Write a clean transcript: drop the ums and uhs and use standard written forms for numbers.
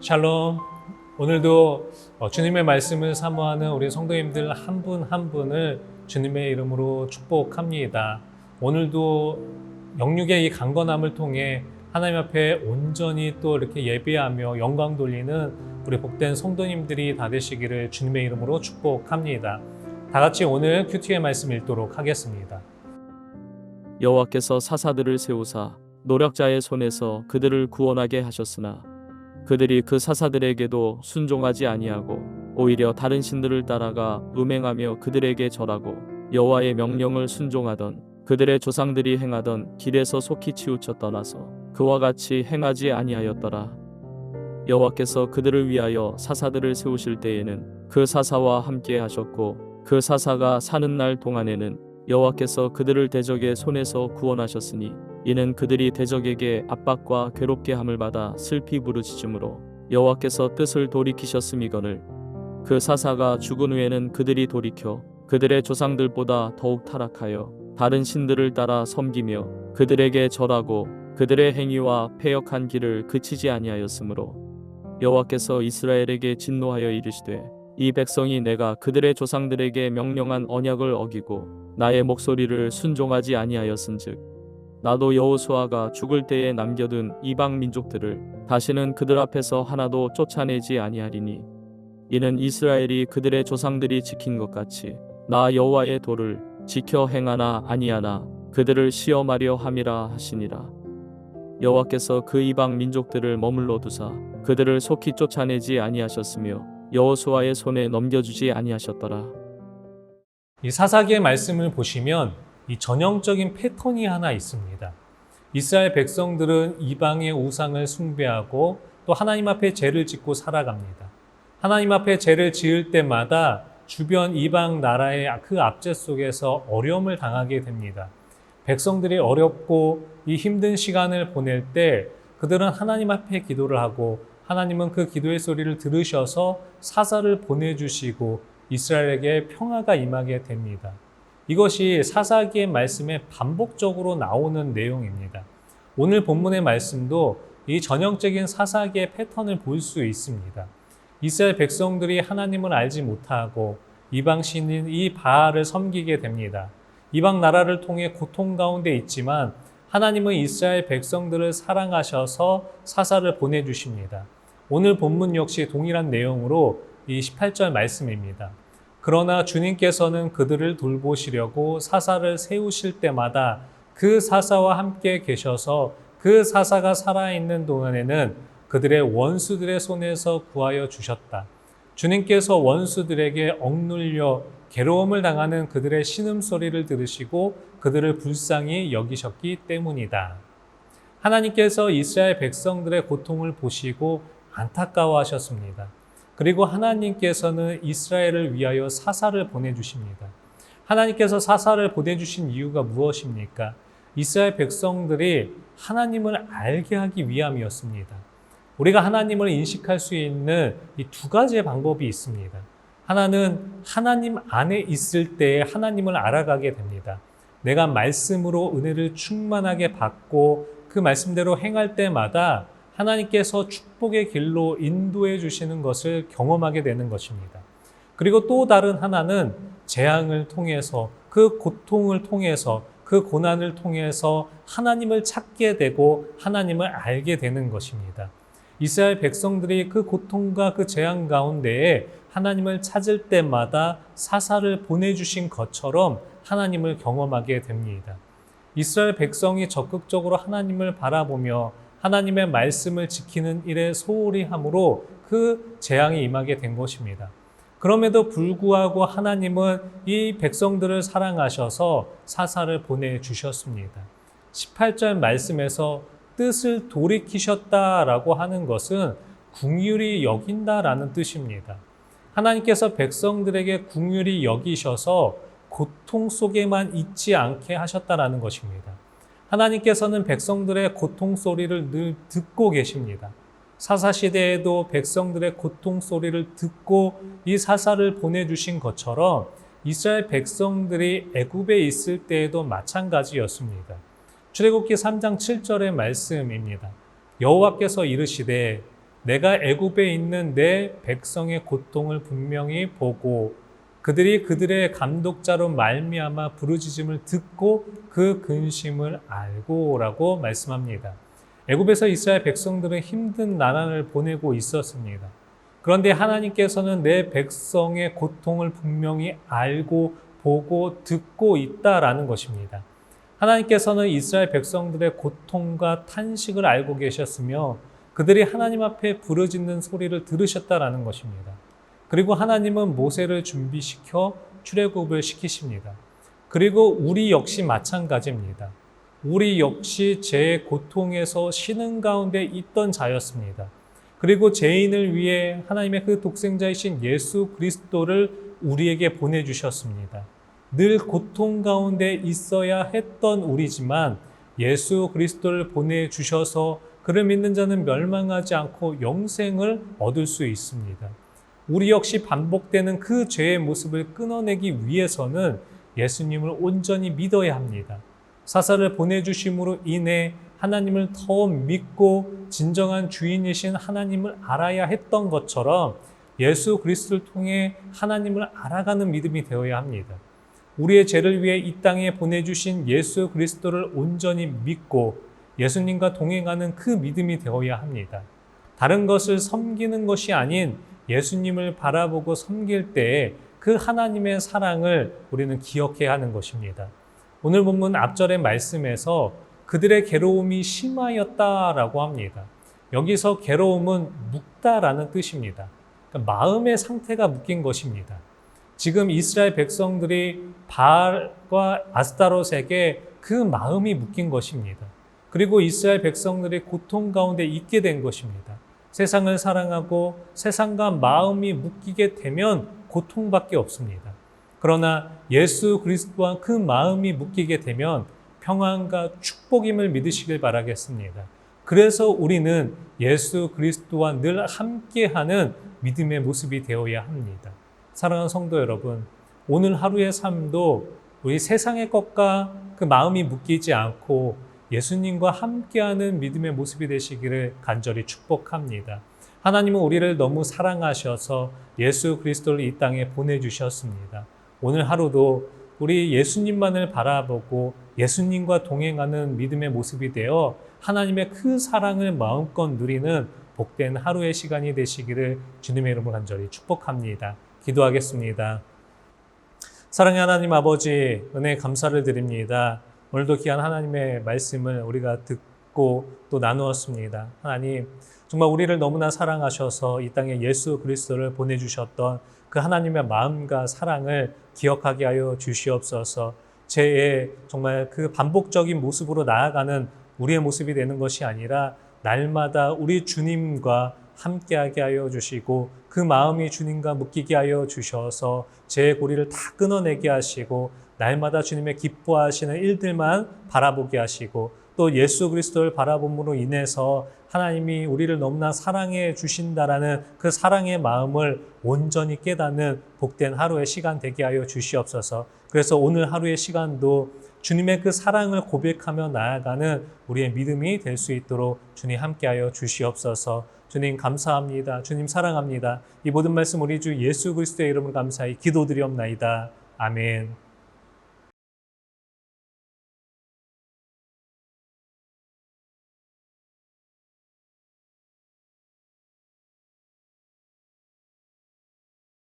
샬롬. 오늘도 주님의 말씀을 사모하는 우리 성도님들 한 분 한 분을 주님의 이름으로 축복합니다. 오늘도 영육의 이 강건함을 통해 하나님 앞에 온전히 또 이렇게 예배하며 영광 돌리는 우리 복된 성도님들이 다 되시기를 주님의 이름으로 축복합니다. 다 같이 오늘 큐티의 말씀 읽도록 하겠습니다. 여호와께서 사사들을 세우사 노력자의 손에서 그들을 구원하게 하셨으나 그들이 그 사사들에게도 순종하지 아니하고 오히려 다른 신들을 따라가 음행하며 그들에게 절하고 여호와의 명령을 순종하던 그들의 조상들이 행하던 길에서 속히 치우쳐 떠나서 그와 같이 행하지 아니하였더라. 여호와께서 그들을 위하여 사사들을 세우실 때에는 그 사사와 함께 하셨고 그 사사가 사는 날 동안에는 여호와께서 그들을 대적의 손에서 구원하셨으니 이는 그들이 대적에게 압박과 괴롭게 함을 받아 슬피 부르짖음으로 여호와께서 뜻을 돌이키셨음이거늘 그 사사가 죽은 후에는 그들이 돌이켜 그들의 조상들보다 더욱 타락하여 다른 신들을 따라 섬기며 그들에게 절하고 그들의 행위와 패역한 길을 그치지 아니하였으므로 여호와께서 이스라엘에게 진노하여 이르시되 이 백성이 내가 그들의 조상들에게 명령한 언약을 어기고 나의 목소리를 순종하지 아니하였은즉 나도 여호수아가 죽을 때에 남겨둔 이방 민족들을 다시는 그들 앞에서 하나도 쫓아내지 아니하리니 이는 이스라엘이 그들의 조상들이 지킨 것 같이 나 여호와의 도를 지켜 행하나 아니하나 그들을 시험하려 함이라 하시니라. 여호와께서 그 이방 민족들을 머물러 두사 그들을 속히 쫓아내지 아니하셨으며 여호수아의 손에 넘겨주지 아니하셨더라. 이 사사기의 말씀을 보시면 이 전형적인 패턴이 하나 있습니다. 이스라엘 백성들은 이방의 우상을 숭배하고 또 하나님 앞에 죄를 짓고 살아갑니다. 하나님 앞에 죄를 지을 때마다 주변 이방 나라의 그 압제 속에서 어려움을 당하게 됩니다. 백성들이 어렵고 이 힘든 시간을 보낼 때 그들은 하나님 앞에 기도를 하고 하나님은 그 기도의 소리를 들으셔서 사사를 보내주시고 이스라엘에게 평화가 임하게 됩니다. 이것이 사사기의 말씀에 반복적으로 나오는 내용입니다. 오늘 본문의 말씀도 이 전형적인 사사기의 패턴을 볼 수 있습니다. 이스라엘 백성들이 하나님을 알지 못하고 이방 신인 이 바알을 섬기게 됩니다. 이방 나라를 통해 고통 가운데 있지만 하나님은 이스라엘 백성들을 사랑하셔서 사사를 보내주십니다. 오늘 본문 역시 동일한 내용으로 이 18절 말씀입니다. 그러나 주님께서는 그들을 돌보시려고 사사를 세우실 때마다 그 사사와 함께 계셔서 그 사사가 살아있는 동안에는 그들의 원수들의 손에서 구하여 주셨다. 주님께서 원수들에게 억눌려 괴로움을 당하는 그들의 신음소리를 들으시고 그들을 불쌍히 여기셨기 때문이다. 하나님께서 이스라엘 백성들의 고통을 보시고 안타까워하셨습니다. 그리고 하나님께서는 이스라엘을 위하여 사사를 보내주십니다. 하나님께서 사사를 보내주신 이유가 무엇입니까? 이스라엘 백성들이 하나님을 알게 하기 위함이었습니다. 우리가 하나님을 인식할 수 있는 이 두 가지의 방법이 있습니다. 하나는 하나님 안에 있을 때 하나님을 알아가게 됩니다. 내가 말씀으로 은혜를 충만하게 받고 그 말씀대로 행할 때마다 하나님께서 축복의 길로 인도해 주시는 것을 경험하게 되는 것입니다. 그리고 또 다른 하나는 재앙을 통해서 그 고통을 통해서 그 고난을 통해서 하나님을 찾게 되고 하나님을 알게 되는 것입니다. 이스라엘 백성들이 그 고통과 그 재앙 가운데에 하나님을 찾을 때마다 사사를 보내주신 것처럼 하나님을 경험하게 됩니다. 이스라엘 백성이 적극적으로 하나님을 바라보며 하나님의 말씀을 지키는 일에 소홀히 함으로 그 재앙이 임하게 된 것입니다. 그럼에도 불구하고 하나님은 이 백성들을 사랑하셔서 사사를 보내주셨습니다. 18절 말씀에서 뜻을 돌이키셨다라고 하는 것은 긍휼히 여긴다라는 뜻입니다. 하나님께서 백성들에게 긍휼히 여기셔서 고통 속에만 있지 않게 하셨다라는 것입니다. 하나님께서는 백성들의 고통 소리를 늘 듣고 계십니다. 사사 시대에도 백성들의 고통 소리를 듣고 이 사사를 보내주신 것처럼 이스라엘 백성들이 애굽에 있을 때에도 마찬가지였습니다. 출애굽기 3장 7절의 말씀입니다. 여호와께서 이르시되 내가 애굽에 있는 내 백성의 고통을 분명히 보고 그들이 그들의 감독자로 말미암아 부르짖음을 듣고 그 근심을 알고라고 말씀합니다. 애굽에서 이스라엘 백성들은 힘든 나날을 보내고 있었습니다. 그런데 하나님께서는 내 백성의 고통을 분명히 알고 보고 듣고 있다라는 것입니다. 하나님께서는 이스라엘 백성들의 고통과 탄식을 알고 계셨으며 그들이 하나님 앞에 부르짖는 소리를 들으셨다라는 것입니다. 그리고 하나님은 모세를 준비시켜 출애굽을 시키십니다. 그리고 우리 역시 마찬가지입니다. 우리 역시 죄의 고통에서 신음 가운데 있던 자였습니다. 그리고 죄인을 위해 하나님의 그 독생자이신 예수 그리스도를 우리에게 보내주셨습니다. 늘 고통 가운데 있어야 했던 우리지만 예수 그리스도를 보내주셔서 그를 믿는 자는 멸망하지 않고 영생을 얻을 수 있습니다. 우리 역시 반복되는 그 죄의 모습을 끊어내기 위해서는 예수님을 온전히 믿어야 합니다. 사사를 보내주심으로 인해 하나님을 더 믿고 진정한 주인이신 하나님을 알아야 했던 것처럼 예수 그리스도를 통해 하나님을 알아가는 믿음이 되어야 합니다. 우리의 죄를 위해 이 땅에 보내주신 예수 그리스도를 온전히 믿고 예수님과 동행하는 그 믿음이 되어야 합니다. 다른 것을 섬기는 것이 아닌 예수님을 바라보고 섬길 때에 그 하나님의 사랑을 우리는 기억해야 하는 것입니다. 오늘 본문 앞절의 말씀에서 그들의 괴로움이 심하였다라고 합니다. 여기서 괴로움은 묵다라는 뜻입니다. 그러니까 마음의 상태가 묶인 것입니다. 지금 이스라엘 백성들이 바알과 아스타롯에게 그 마음이 묶인 것입니다. 그리고 이스라엘 백성들이 고통 가운데 있게 된 것입니다. 세상을 사랑하고 세상과 마음이 묶이게 되면 고통밖에 없습니다. 그러나 예수 그리스도와 그 마음이 묶이게 되면 평안과 축복임을 믿으시길 바라겠습니다. 그래서 우리는 예수 그리스도와 늘 함께하는 믿음의 모습이 되어야 합니다. 사랑하는 성도 여러분, 오늘 하루의 삶도 우리 세상의 것과 그 마음이 묶이지 않고 예수님과 함께하는 믿음의 모습이 되시기를 간절히 축복합니다. 하나님은 우리를 너무 사랑하셔서 예수 그리스도를 이 땅에 보내주셨습니다. 오늘 하루도 우리 예수님만을 바라보고 예수님과 동행하는 믿음의 모습이 되어 하나님의 그 사랑을 마음껏 누리는 복된 하루의 시간이 되시기를 주님의 이름으로 간절히 축복합니다. 기도하겠습니다. 사랑의 하나님 아버지, 은혜 감사를 드립니다. 오늘도 귀한 하나님의 말씀을 우리가 듣고 또 나누었습니다. 하나님, 정말 우리를 너무나 사랑하셔서 이 땅에 예수 그리스도를 보내주셨던 그 하나님의 마음과 사랑을 기억하게 하여 주시옵소서. 죄의 정말 그 반복적인 모습으로 나아가는 우리의 모습이 되는 것이 아니라 날마다 우리 주님과 함께하게 하여 주시고 그 마음이 주님과 묶이게 하여 주셔서 죄의 고리를 다 끊어내게 하시고 날마다 주님의 기뻐하시는 일들만 바라보게 하시고 또 예수 그리스도를 바라봄으로 인해서 하나님이 우리를 너무나 사랑해 주신다라는 그 사랑의 마음을 온전히 깨닫는 복된 하루의 시간 되게 하여 주시옵소서. 그래서 오늘 하루의 시간도 주님의 그 사랑을 고백하며 나아가는 우리의 믿음이 될 수 있도록 주님 함께하여 주시옵소서. 주님 감사합니다. 주님 사랑합니다. 이 모든 말씀 우리 주 예수 그리스도의 이름으로 감사히 기도드리옵나이다. 아멘.